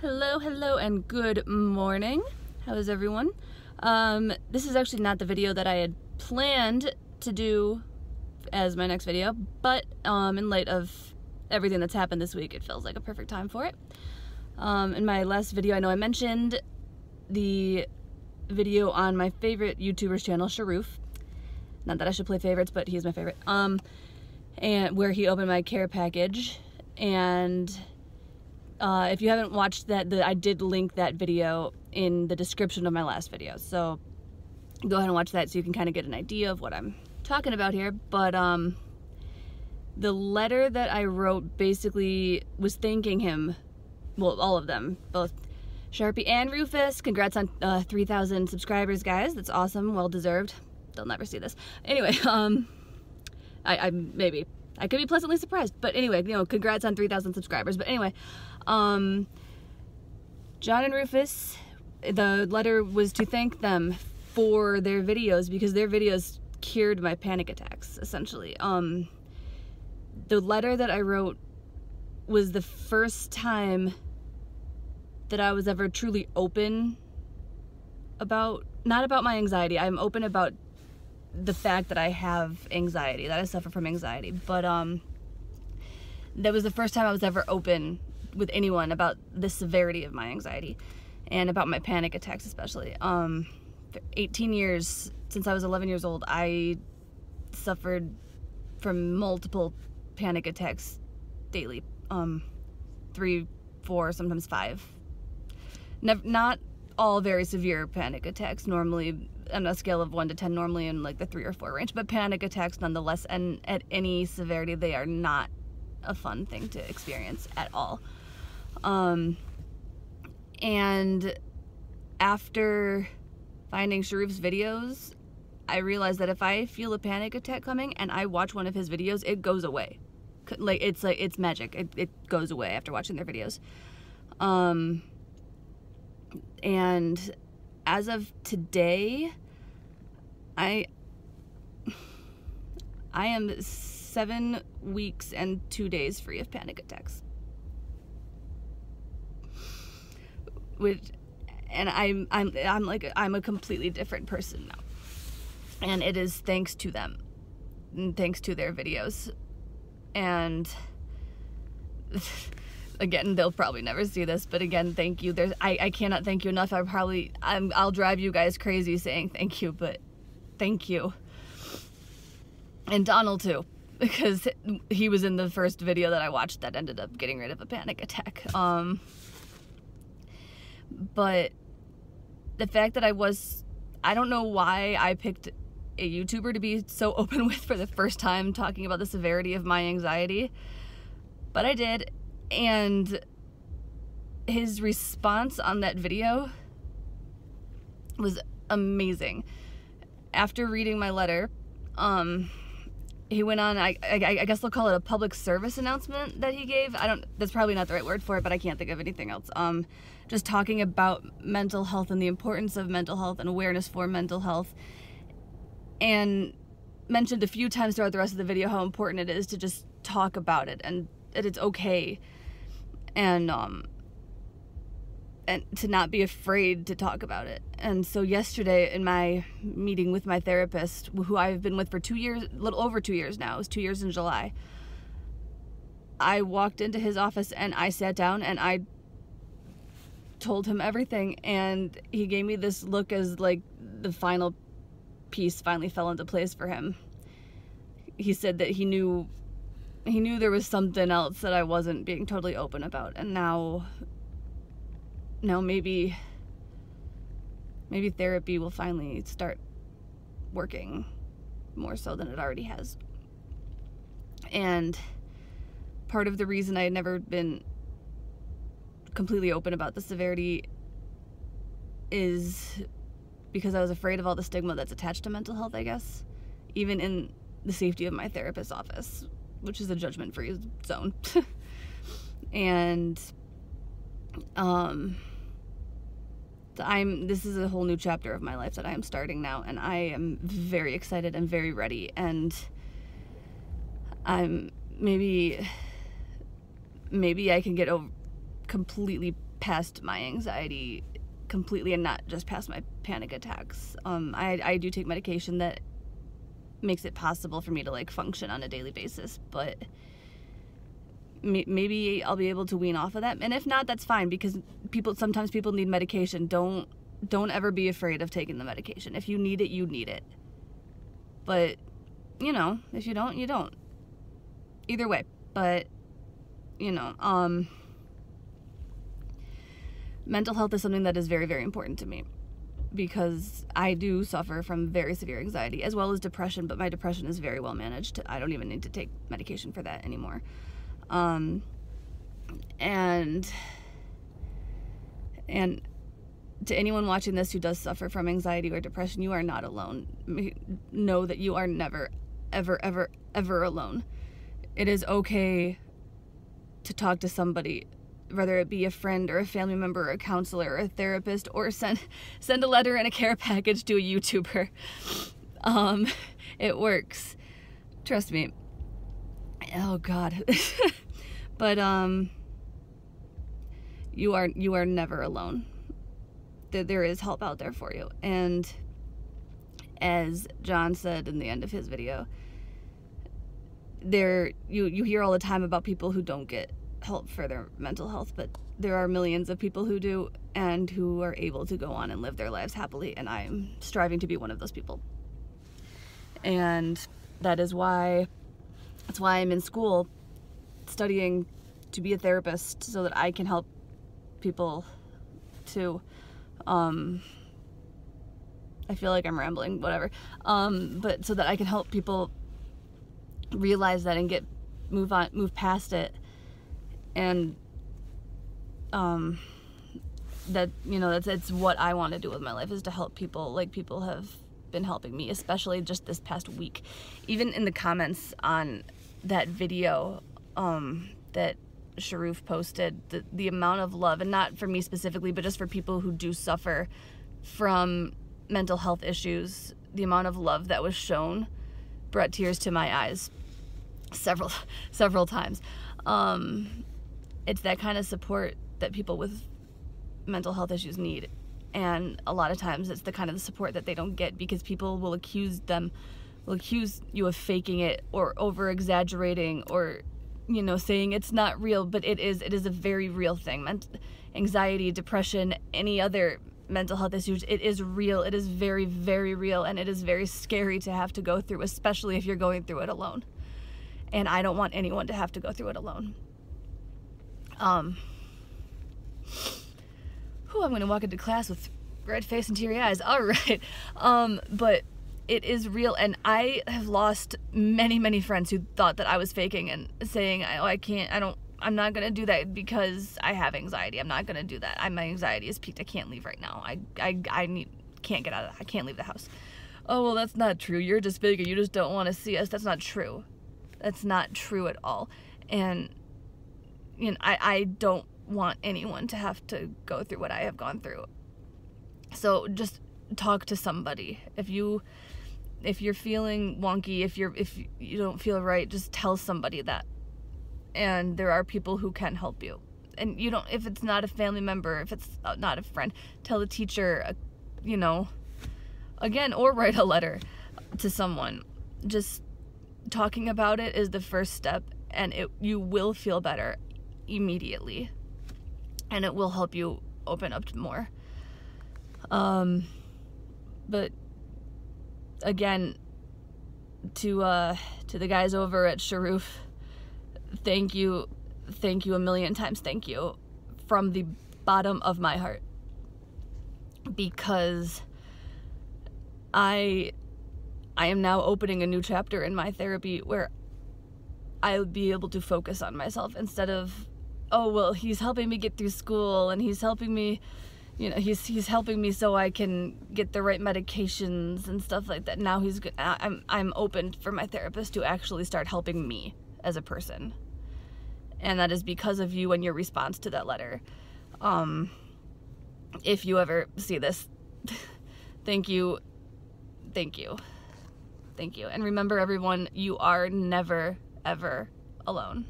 Hello, and good morning. How is everyone? This is actually not the video that I had planned to do as my next video, but in light of everything that's happened this week, it feels like a perfect time for it. In my last video, I know I mentioned the video on my favorite YouTuber's channel, Sharoof. Not that I should play favorites, but he's my favorite. And where he opened my care package, and if you haven't watched that, I did link that video in the description of my last video, so go ahead and watch that so you can kind of get an idea of what I'm talking about here. But the letter that I wrote basically was thanking him, well, all of them, both Sharpie and Rufus. Congrats on 3,000 subscribers, guys. That's awesome, well deserved. They'll never see this. Anyway, maybe I could be pleasantly surprised, but anyway, you know, congrats on 3,000 subscribers. But anyway, John and Rufus, the letter was to thank them for their videos, because their videos cured my panic attacks, essentially. The letter that I wrote was the first time that I was ever truly open about, not about my anxiety. I'm open about the fact that I have anxiety, that I suffer from anxiety, but that was the first time I was ever open with anyone about the severity of my anxiety and about my panic attacks, especially. For 18 years, since I was 11 years old, I suffered from multiple panic attacks daily. 3, 4, sometimes 5. Not all very severe panic attacks, normally on a scale of 1 to 10, normally in like the 3 or 4 range, but panic attacks nonetheless, and at any severity, they are not a fun thing to experience at all. And after finding Sharoof's videos, I realized that if I feel a panic attack coming and I watch one of his videos, it goes away. It's magic. It goes away after watching their videos. And as of today, I am 7 weeks and 2 days free of panic attacks. And I'm a completely different person now. And it is thanks to them, and thanks to their videos. And again, they'll probably never see this, but again, thank you. I cannot thank you enough. I'll drive you guys crazy saying thank you, but thank you. And Donald too, because he was in the first video that I watched that ended up getting rid of a panic attack. But the fact that I don't know why I picked a YouTuber to be so open with for the first time, talking about the severity of my anxiety, but I did. And his response on that video was amazing. After reading my letter, he went on, I guess they'll call it a public service announcement that he gave. That's probably not the right word for it, but I can't think of anything else. Just talking about mental health and the importance of mental health and awareness for mental health, and mentioned a few times throughout the rest of the video how important it is to just talk about it, and that it's okay, and to not be afraid to talk about it. And so yesterday, in my meeting with my therapist, who I've been with for 2 years, a little over 2 years now, it was 2 years in July, I walked into his office and I sat down and I told him everything, and he gave me this look as like the final piece finally fell into place for him. He said that he knew there was something else that I wasn't being totally open about, and now maybe therapy will finally start working more so than it already has. And part of the reason I had never been completely open about the severity is because I was afraid of all the stigma that's attached to mental health, I guess, even in the safety of my therapist's office, which is a judgment-free zone. And this is a whole new chapter of my life that I am starting now, and I am very excited and very ready, and maybe I can get completely past my anxiety completely, and not just past my panic attacks. I do take medication that makes it possible for me to like function on a daily basis, but maybe I'll be able to wean off of that, and if not, that's fine, because sometimes people need medication. Don't ever be afraid of taking the medication. If you need it, you need it. But you know, if you don't, you don't. Either way. But you know, mental health is something that is very, very important to me, because I do suffer from very severe anxiety as well as depression, but my depression is very well managed. I don't even need to take medication for that anymore. And to anyone watching this who does suffer from anxiety or depression, you are not alone. Know that you are never, ever, ever, ever alone. It is okay to talk to somebody, whether it be a friend or a family member or a counselor or a therapist, or send a letter and a care package to a YouTuber. It works. Trust me. Oh God. But you are never alone. There is help out there for you. And as John said in the end of his video, you hear all the time about people who don't get help for their mental health, but there are millions of people who do, and who are able to go on and live their lives happily, and I'm striving to be one of those people. And that's why I'm in school studying to be a therapist, so that I can help people to I feel like I'm rambling, whatever, but so that I can help people realize that and move past it. And that, you know, it's what I want to do with my life, is to help people like people have been helping me, especially just this past week. Even in the comments on that video that Sharuf posted, the amount of love, and not for me specifically, but just for people who do suffer from mental health issues, the amount of love that was shown brought tears to my eyes several times. It's that kind of support that people with mental health issues need, and a lot of times it's the kind of support that they don't get, because people will accuse you of faking it, or over exaggerating, or, you know, saying it's not real. But it is a very real thing. Anxiety, depression, any other mental health issues, it is real. It is very, very real, and it is very scary to have to go through, especially if you're going through it alone. And I don't want anyone to have to go through it alone. I'm gonna walk into class with red face and teary eyes. All right. But it is real, and I have lost many, many friends who thought that I was faking and saying, I'm not gonna do that because I have anxiety. I'm not gonna do that. My anxiety is peaked. I can't leave right now. Can't get out of. I can't leave the house. Oh, well, that's not true. You're just faking. You just don't want to see us. That's not true. That's not true at all. And you know, I don't want anyone to have to go through what I have gone through. So just talk to somebody. If you're feeling wonky, if you don't feel right, just tell somebody that. And there are people who can help you. And if it's not a family member, if it's not a friend, tell a teacher, you know, again, or write a letter to someone. Just talking about it is the first step, and you will feel better immediately, and it will help you open up to more. But again, to the guys over at Sharuf, thank you a million times. Thank you from the bottom of my heart, because I am now opening a new chapter in my therapy where I'll be able to focus on myself, instead of, oh, well, he's helping me get through school, and he's helping me, you know, he's helping me so I can get the right medications and stuff like that. Now I'm open for my therapist to actually start helping me as a person. And that is because of you and your response to that letter. If you ever see this, thank you. Thank you. Thank you. And remember, everyone, you are never, ever alone.